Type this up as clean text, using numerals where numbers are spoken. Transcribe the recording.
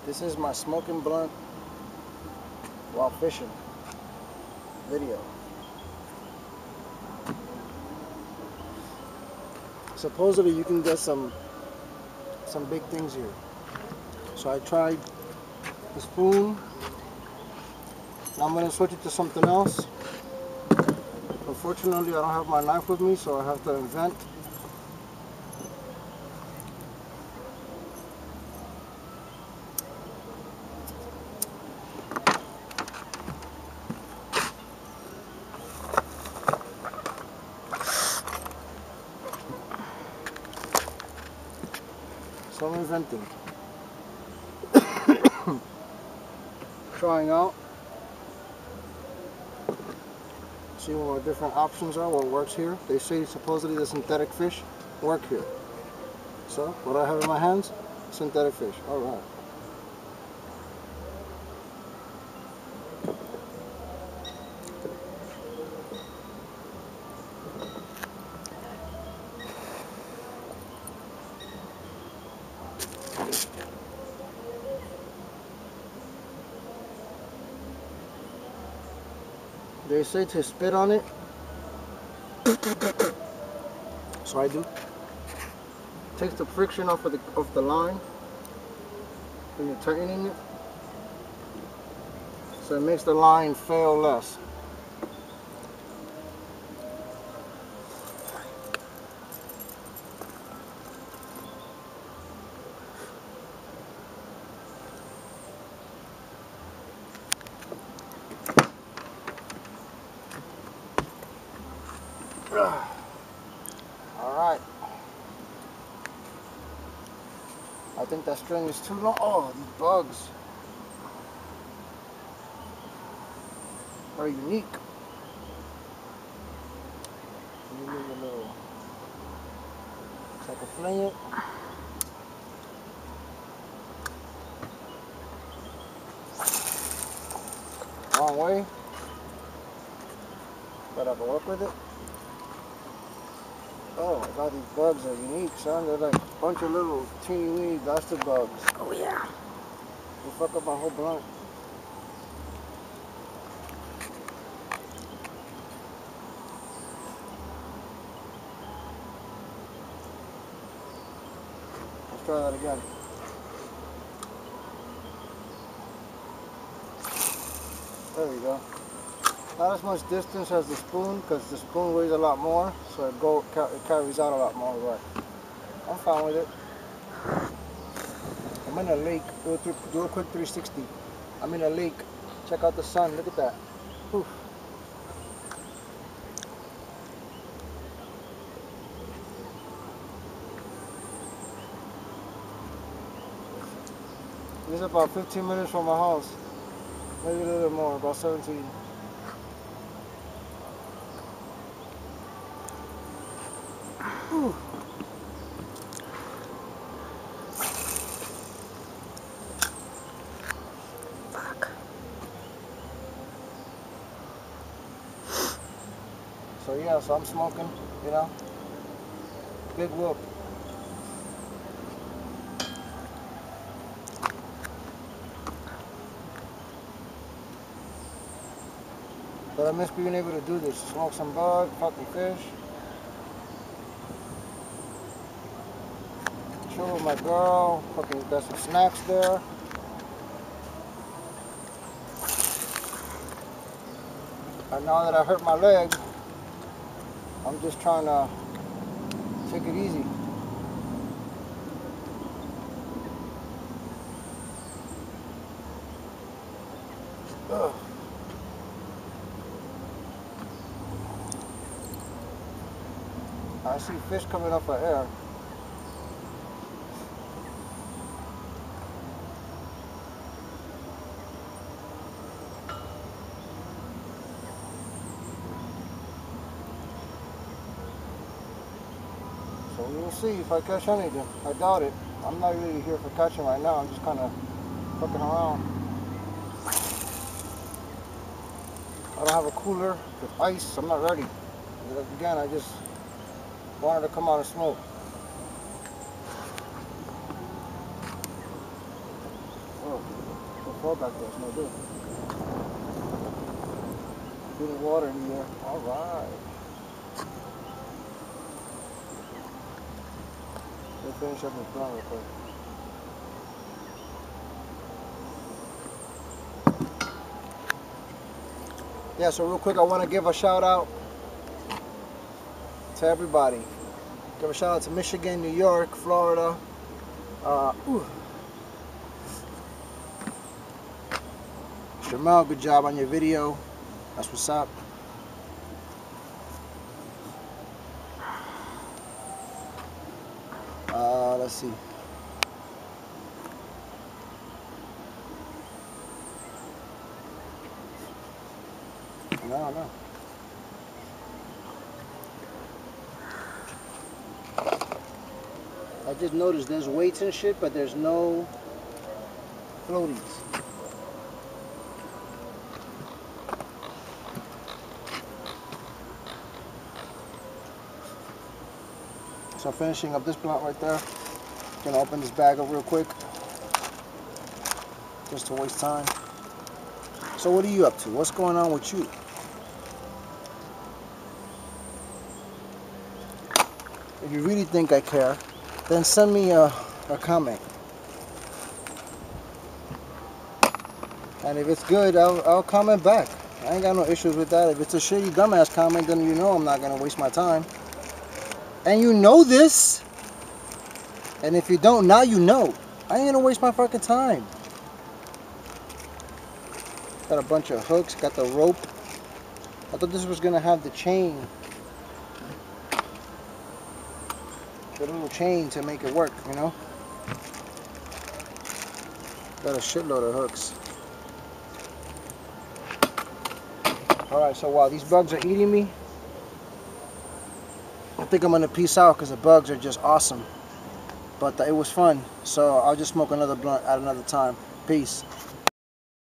This is my smoking blunt while fishing video. Supposedly you can get some big things here. So I tried the spoon. Now I'm gonna switch it to something else. Unfortunately, I don't have my knife with me, so I have to invent. So I'm inventing. Trying out. Seeing what different options are, what works here. They say supposedly the synthetic fish work here. So, what I have in my hands? Synthetic fish. Alright. They say to spit on it. So I do. Takes the friction off of the line when you're tightening it. So it makes the line fail less. Alright. I think that string is too long. Oh, these bugs are unique. Let me move a little so I can fling it. Wrong way. But I can work with it. Oh my god, these bugs are unique, son. They're like a bunch of little teeny weeny dusted bugs. Oh yeah. They fuck up my whole blunt. Let's try that again. There we go. Not as much distance as the spoon, because the spoon weighs a lot more, so it carries out a lot more, but I'm fine with it. I'm in a lake. Do a quick 360. I'm in a lake. Check out the sun. Look at that. Oof. This is about 15 minutes from my house. Maybe a little more, about 17. Whew. Fuck. So yeah, so I'm smoking, you know. Big whoop. But I miss being able to do this. Smoke some bug, fucking fish. Chill with my girl. Fucking got some snacks there. And now that I hurt my leg, I'm just trying to take it easy. Ugh. I see fish coming up for air. So we'll see if I catch anything. I doubt it. I'm not really here for catching right now. I'm just kind of fucking around. I don't have a cooler with ice. I'm not ready. Again, I just wanted to come out and smoke. Oh. fall back there. It's no good. Getting water in here. All right. Let's finish up this blunt real quick. Yeah, so real quick, I want to give a shout out to everybody. Give a shout out to Michigan, New York, Florida. Jamal, good job on your video. That's what's up. Let's see. No. I just noticed there's weights and shit, but there's no floaties. So finishing up this blunt right there. Gonna open this bag up real quick, just to waste time. So what are you up to? What's going on with you? If you really think I care, then send me a comment. And if it's good, I'll comment back. I ain't got no issues with that. If it's a shitty dumbass comment, then you know I'm not gonna waste my time. And you know this. And if you don't, now you know. I ain't gonna waste my fucking time. Got a bunch of hooks, got the rope. I thought this was gonna have the chain. The little chain to make it work, you know? Got a shitload of hooks. Alright, so while these bugs are eating me, I think I'm gonna peace out because the bugs are just awesome. But it was fun, so I'll just smoke another blunt at another time. Peace.